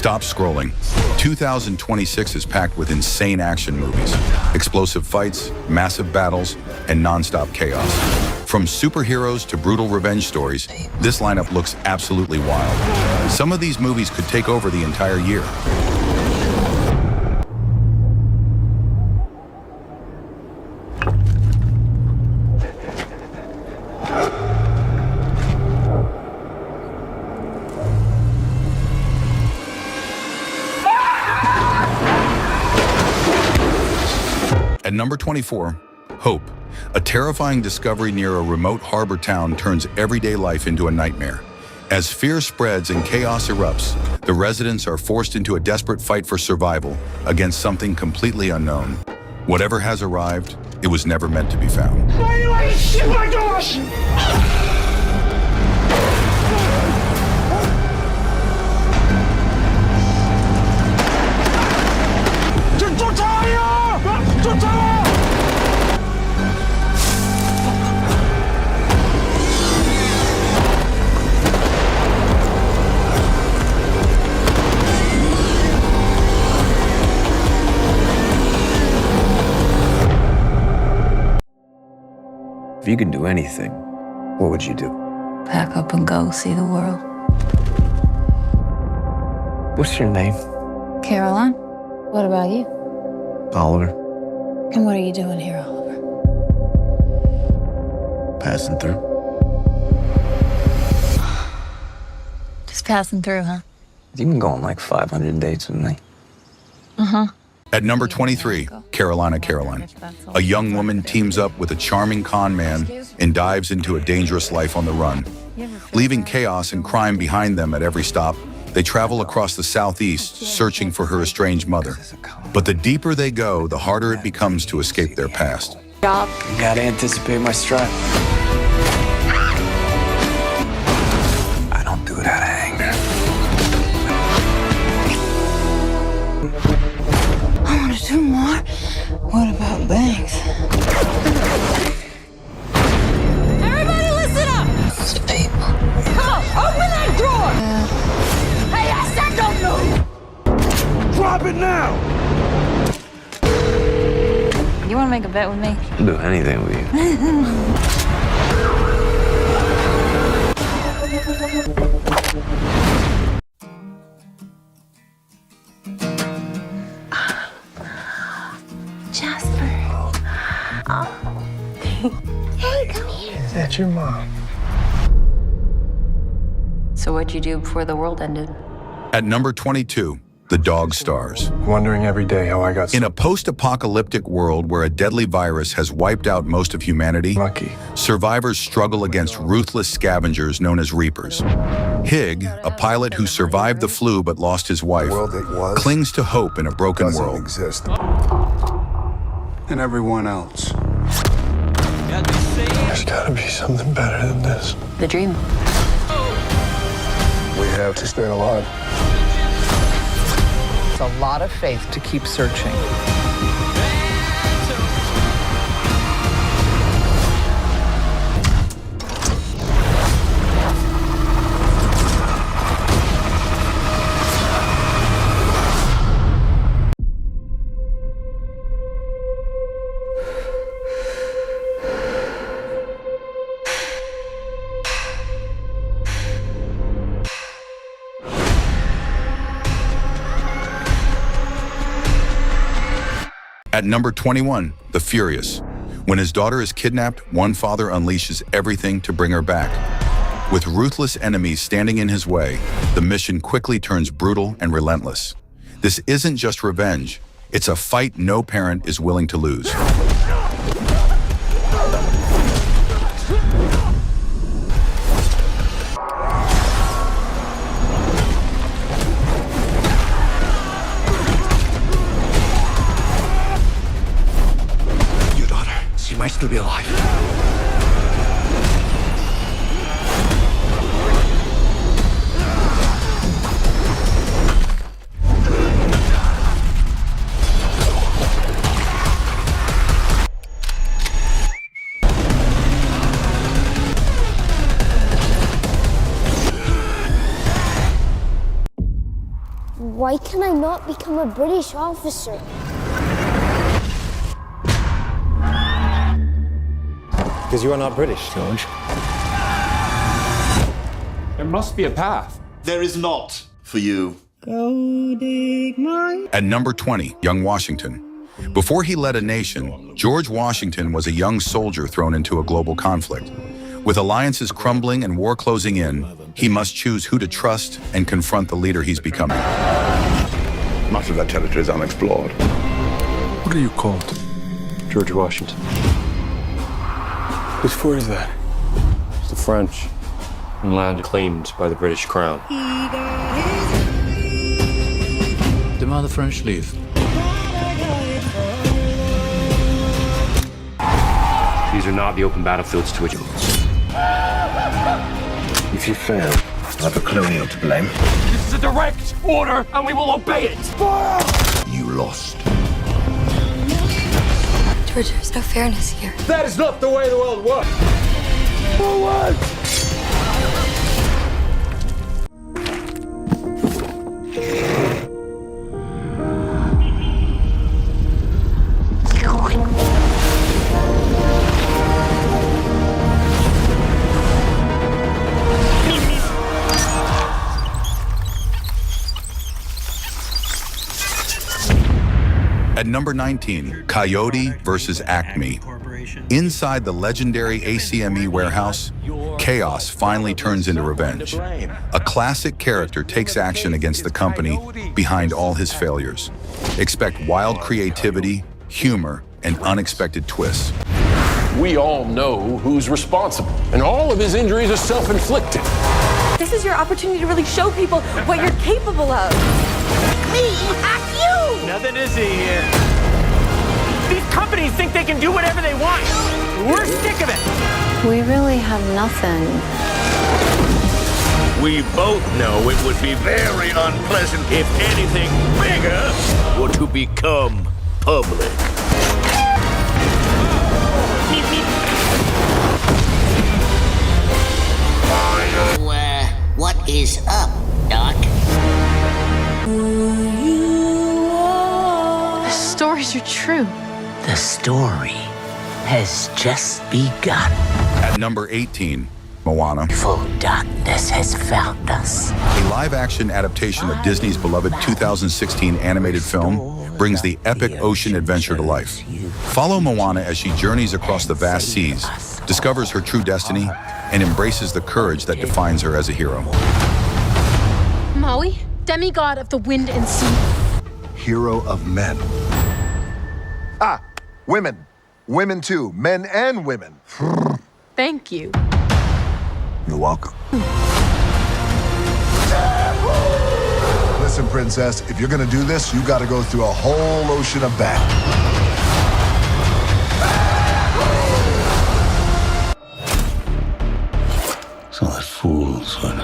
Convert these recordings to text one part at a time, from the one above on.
Stop scrolling. 2026 is packed with insane action movies, explosive fights, massive battles, and non-stop chaos. From superheroes to brutal revenge stories, this lineup looks absolutely wild. Some of these movies could take over the entire year. At number 24, Hope. A terrifying discovery near a remote harbor town turns everyday life into a nightmare. As fear spreads and chaos erupts, the residents are forced into a desperate fight for survival against something completely unknown. Whatever has arrived, it was never meant to be found. Oh my gosh! If you could do anything, what would you do? Pack up and go see the world. What's your name? Caroline, what about you? Oliver. And what are you doing here, Oliver? Passing through. Just passing through, huh? You've been going like 500 dates with me. Uh-huh. At number 23, Caroline. A young woman teams up with a charming con man and dives into a dangerous life on the run. Leaving chaos and crime behind them at every stop, they travel across the southeast searching for her estranged mother. But the deeper they go, the harder it becomes to escape their past. Job. Gotta anticipate my stride. I don't do that anger. I want to do more. What about banks? Everybody listen up! It's the people. Come on, open that door! Hey, I said don't move! Drop it now! You want to make a bet with me? I'll do anything with you. Jasper. Oh. Hey, come here. Is that your mom? So what'd you do before the world ended? At number 22, The Dog Stars. Wondering every day how I got In a post-apocalyptic world where a deadly virus has wiped out most of humanity, lucky. survivors struggle against ruthless scavengers known as reapers. Hig, a pilot who survived the flu but lost his wife, world it was clings to hope in a broken doesn't world. exist. And everyone else. There's gotta be something better than this. The dream. We have to stay alive. It's a lot of faith to keep searching. At number 21, The Furious. When his daughter is kidnapped, one father unleashes everything to bring her back. With ruthless enemies standing in his way, the mission quickly turns brutal and relentless. This isn't just revenge, it's a fight no parent is willing to lose. Might still be alive. Why can I not become a British officer? Because you are not British, George. There must be a path. There is not for you. At number 20, young Washington. Before he led a nation, George Washington was a young soldier thrown into a global conflict. With alliances crumbling and war closing in, he must choose who to trust and confront the leader he's becoming. Much of that territory is unexplored. What are you called? George Washington. Whose fort is that? It's the French. And land claimed by the British Crown. Demand the French leave. These are not the open battlefields to which... If you fail, I'll have a colonial to blame. This is a direct order, and we will obey it. You lost. George, there's no fairness here. That is not the way the world works. Forward! At number 19, Coyote versus Acme. Inside the legendary ACME warehouse, chaos finally turns into revenge. A classic character takes action against the company behind all his failures. Expect wild creativity, humor, and unexpected twists. We all know who's responsible, and all of his injuries are self-inflicted. This is your opportunity to really show people what you're capable of. Me, hack you! Nothing to see here. These companies think they can do whatever they want. We're sick of it. We really have nothing. We both know it would be very unpleasant if anything bigger were to become public. What is up, Doc? The stories are true. The story has just begun. At number 18, Moana. Full darkness has found us. A live-action adaptation of Disney's beloved 2016 animated film brings the epic ocean adventure to life. Follow Moana as she journeys across the vast seas, discovers her true destiny, and embraces the courage that defines her as a hero. Maui, demigod of the wind and sea. Hero of men. Ah, women. Women too. Men and women. Thank you. You're welcome. Listen, princess, if you're gonna do this, you gotta go through a whole ocean of bad. So that fool's one.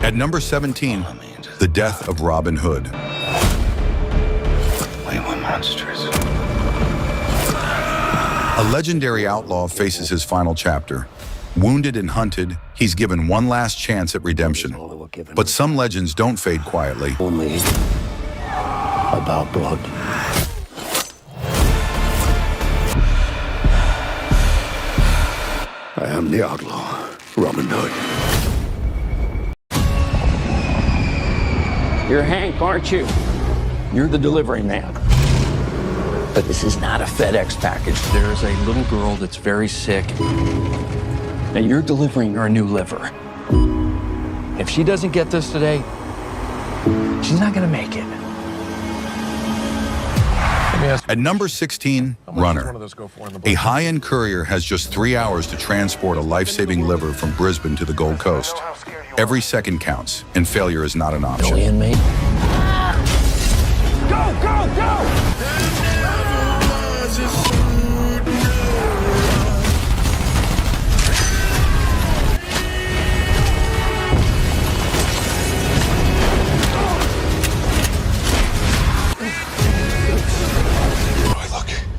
At number 17, The Death of Robin Hood. We were monsters. A legendary outlaw faces his final chapter. Wounded and hunted, he's given one last chance at redemption. But some legends don't fade quietly. Only about blood. I am the outlaw, Robin Hood. You're Hank, aren't you? You're the delivery man. But this is not a FedEx package. There's a little girl that's very sick, and you're delivering her a new liver. If she doesn't get this today, she's not gonna make it. At number 16, Runner. A high-end courier has just 3 hours to transport a life-saving liver from Brisbane to the Gold Coast. Every second counts, and failure is not an option. Inmate. Go, go, go!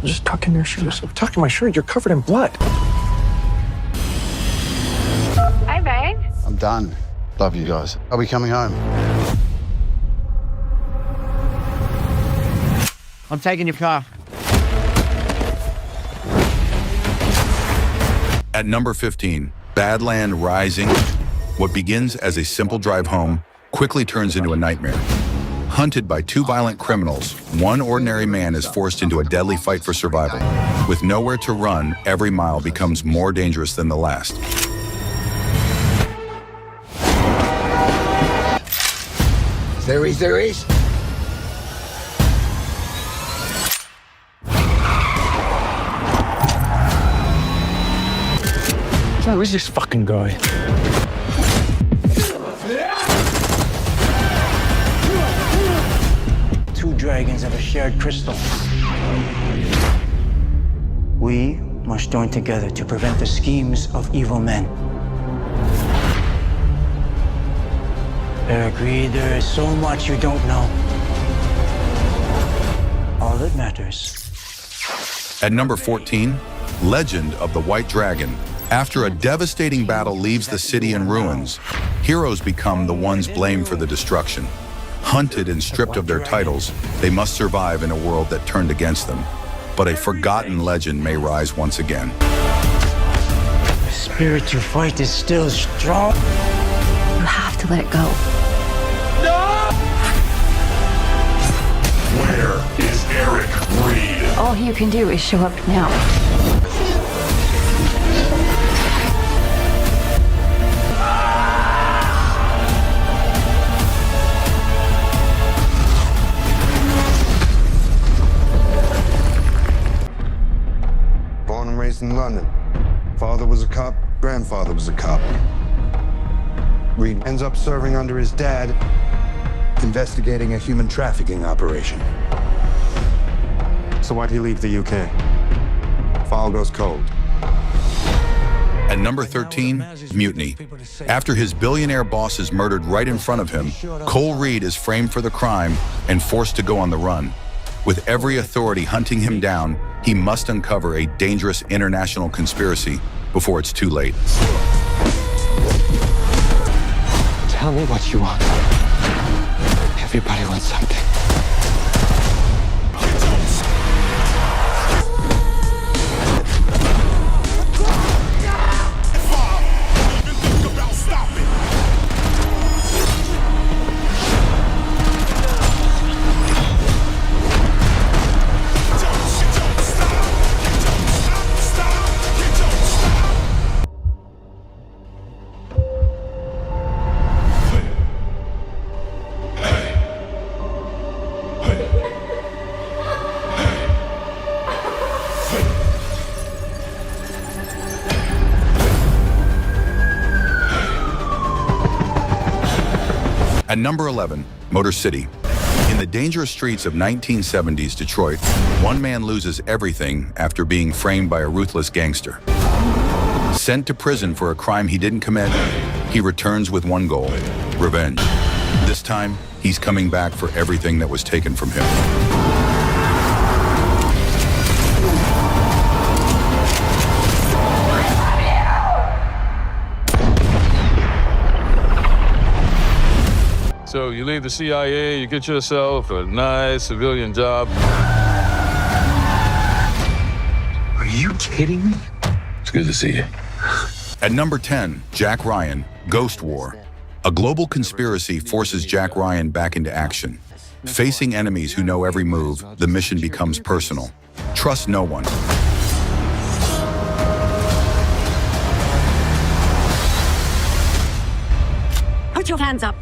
Just tuck in your shoes. I'm tucking my shirt. You're covered in blood. Hi, babe. I'm done. Love you guys. Are we coming home? I'm taking your car. At number 15, Badland Rising. What begins as a simple drive home quickly turns into a nightmare. Hunted by two violent criminals, one ordinary man is forced into a deadly fight for survival. With nowhere to run, every mile becomes more dangerous than the last. There is. Who is this fucking guy? Two dragons have a shared crystal. We must join together to prevent the schemes of evil men. They're agreed there is so much you don't know. All that matters. At number 14, Legend of the White Dragon. After a devastating battle leaves the city in ruins, heroes become the ones blamed for the destruction. Hunted and stripped of their titles, they must survive in a world that turned against them. But a forgotten legend may rise once again. The spirit you fight is still strong. You have to let it go. Where is Eric Reed? All you can do is show up now. Born and raised in London. Father was a cop, grandfather was a cop. Reed ends up serving under his dad, investigating a human trafficking operation. So why'd he leave the UK? File goes cold. At number 13, Mutiny. After his billionaire boss is murdered right in front of him, Cole Reed is framed for the crime and forced to go on the run. With every authority hunting him down, he must uncover a dangerous international conspiracy before it's too late. Tell me what you want. Everybody wants something. At number 11, Motor City. In the dangerous streets of 1970s Detroit, one man loses everything after being framed by a ruthless gangster. Sent to prison for a crime he didn't commit, he returns with one goal: revenge. This time, he's coming back for everything that was taken from him. So you leave the CIA, you get yourself a nice civilian job. Are you kidding me? It's good to see you. At number 10, Jack Ryan, Ghost War. A global conspiracy forces Jack Ryan back into action. Facing enemies who know every move, the mission becomes personal. Trust no one. Put your hands up.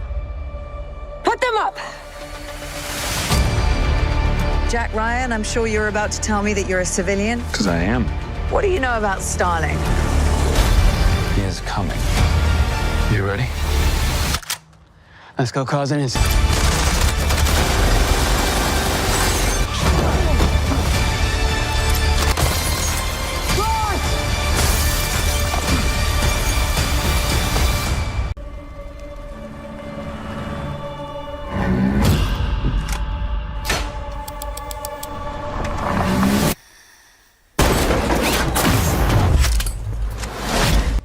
Put them up! Jack Ryan, I'm sure you're about to tell me that you're a civilian. Because I am. What do you know about Starling? He is coming. You ready? Let's go cause an incident.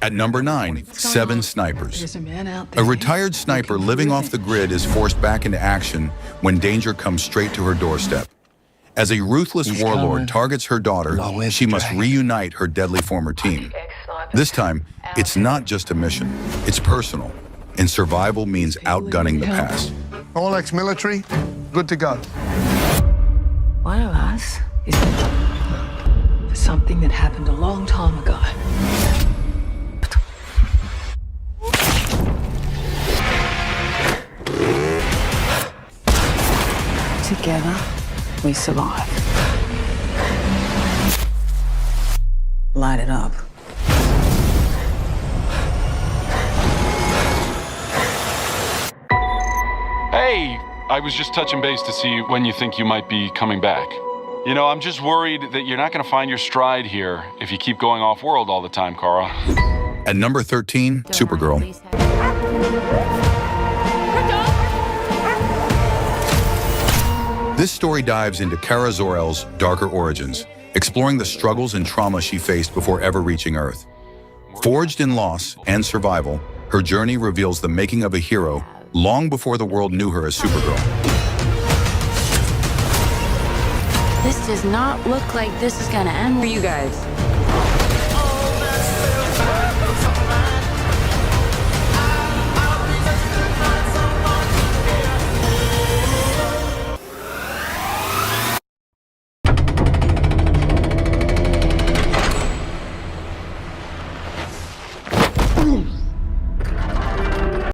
At At number 9, 7 snipers. There's a man out there. A retired sniper living off the grid is forced back into action when danger comes straight to her doorstep. As a ruthless warlord targets her daughter, she must reunite her deadly former team. This time, it's not just a mission, it's personal, and survival means outgunning the past. All ex-military, good to go. One of us is for something that happened a long time ago. Together, we survive. Light it up. Hey, I was just touching base to see when you think you might be coming back. You know, I'm just worried that you're not going to find your stride here if you keep going off-world all the time, Kara. At number 13, Supergirl. This story dives into Kara Zor-El's darker origins, exploring the struggles and trauma she faced before ever reaching Earth. Forged in loss and survival, her journey reveals the making of a hero long before the world knew her as Supergirl. This does not look like this is gonna end for you guys.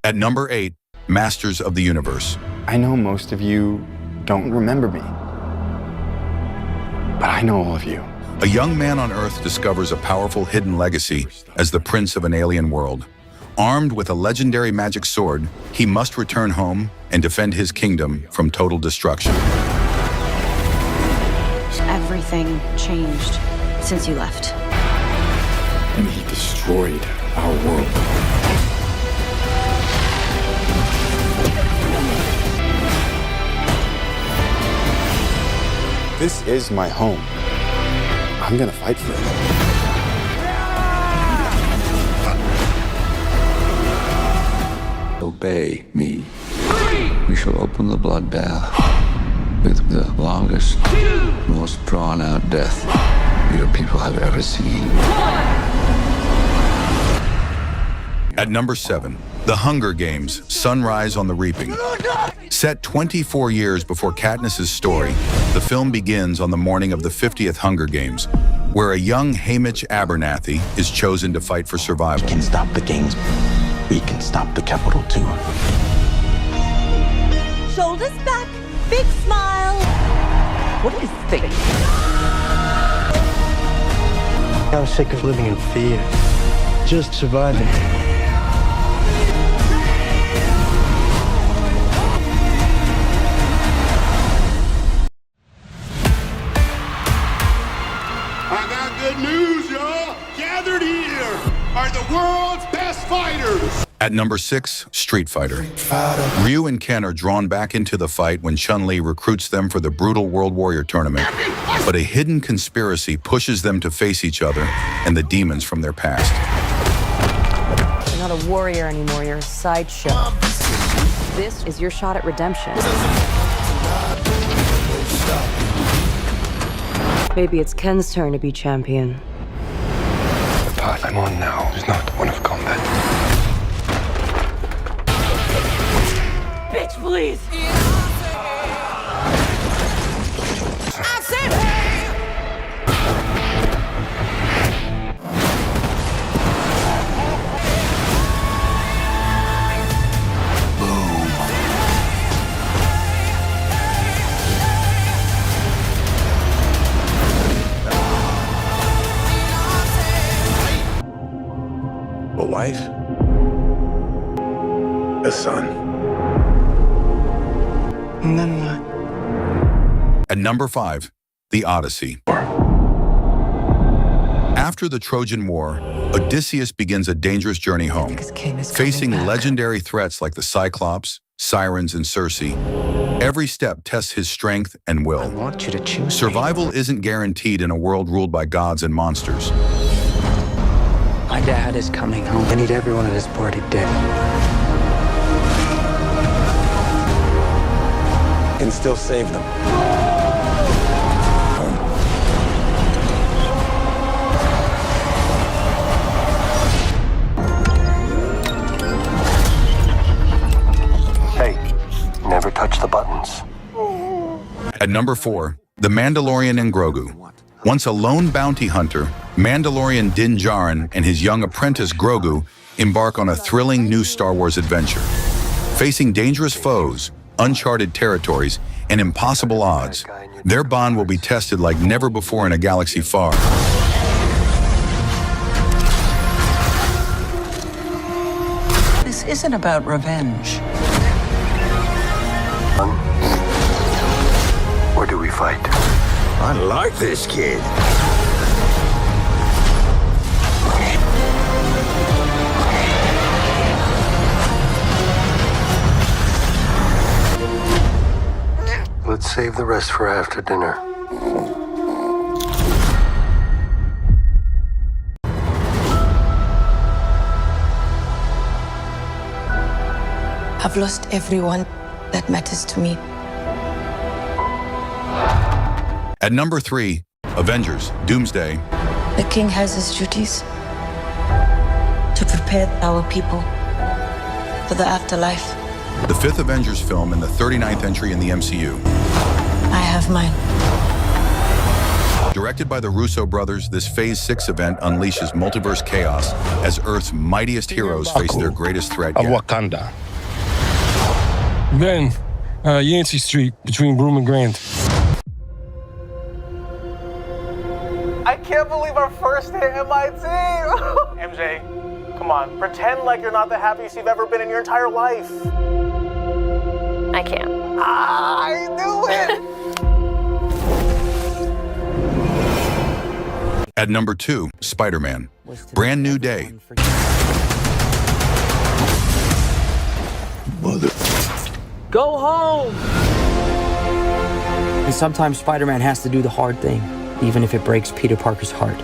At number 8, Masters of the Universe. I know most of you don't remember me, but I know all of you. A young man on Earth discovers a powerful hidden legacy as the prince of an alien world. Armed with a legendary magic sword, he must return home and defend his kingdom from total destruction. Everything changed since you left. And he destroyed our world. This is my home. I'm gonna fight for it. Obey me. We shall open the bloodbath with the longest, most drawn-out death your people have ever seen. At number 7, The Hunger Games, Sunrise on the Reaping. Set 24 years before Katniss's story, the film begins on the morning of the 50th Hunger Games, where a young Haymitch Abernathy is chosen to fight for survival. We can stop the games. We can stop the Capitol too. Shoulders back, big smile. What do you think? I'm sick of living in fear. Just surviving. Good news, y'all! Gathered here are the world's best fighters! At number 6, Street Fighter. Ryu and Ken are drawn back into the fight when Chun-Li recruits them for the brutal World Warrior tournament. But a hidden conspiracy pushes them to face each other and the demons from their past. You're not a warrior anymore, you're a sideshow. This is your shot at redemption. Maybe it's Ken's turn to be champion. The path I'm on now is not one of combat. Bitch, please. I said, A wife, a son. And then what? At number 5, The Odyssey. After the Trojan War, Odysseus begins a dangerous journey home, facing legendary threats like the Cyclops, Sirens, and Circe. Every step tests his strength and will. I want you to choose. Survival isn't guaranteed in a world ruled by gods and monsters. My dad is coming home. I need everyone at his party dead. And still save them. Hey, never touch the buttons. At number 4, The Mandalorian and Grogu. Once a lone bounty hunter, Mandalorian Din Djarin and his young apprentice Grogu embark on a thrilling new Star Wars adventure. Facing dangerous foes, uncharted territories, and impossible odds, their bond will be tested like never before in a galaxy far. This isn't about revenge. Or do we fight? I like this kid. Let's save the rest for after dinner. I've lost everyone that matters to me. At number 3, Avengers: Doomsday. The king has his duties to prepare our people for the afterlife. The 5th Avengers film and the 39th entry in the MCU. I have mine. Directed by the Russo brothers, this Phase 6 event unleashes multiverse chaos as Earth's mightiest heroes face their greatest threat of yet. Wakanda. Then, Yancey Street between Broome and Grand. I can't believe our first hit MIT! MJ, come on, pretend like you're not the happiest you've ever been in your entire life. I can't. I knew it! At number 2, Spider-Man: Brand New Day. Go home! And sometimes Spider-Man has to do the hard thing, even if it breaks Peter Parker's heart.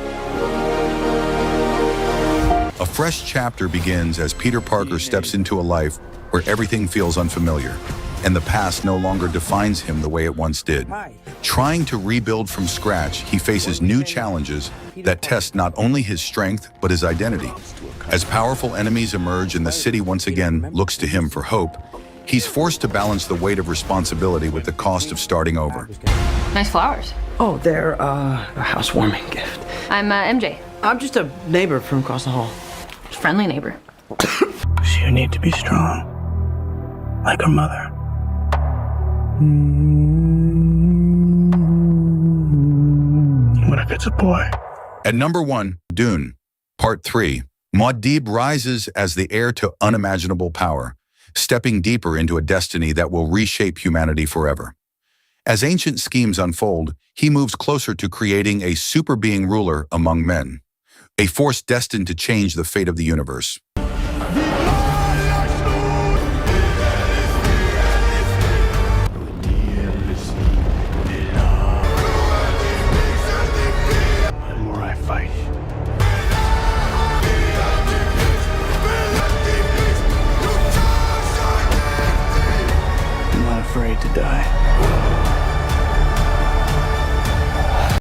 A fresh chapter begins as Peter Parker steps into a life where everything feels unfamiliar, and the past no longer defines him the way it once did. Trying to rebuild from scratch, he faces new challenges that test not only his strength, but his identity. As powerful enemies emerge and the city once again looks to him for hope, he's forced to balance the weight of responsibility with the cost of starting over. Nice flowers. Oh, they're a housewarming gift. I'm MJ. I'm just a neighbor from across the hall. Friendly neighbor. You need to be strong, like her mother. What if it's a boy? At number 1, Dune, Part 3. Muad'Dib rises as the heir to unimaginable power, stepping deeper into a destiny that will reshape humanity forever. As ancient schemes unfold, he moves closer to creating a super being ruler among men, a force destined to change the fate of the universe.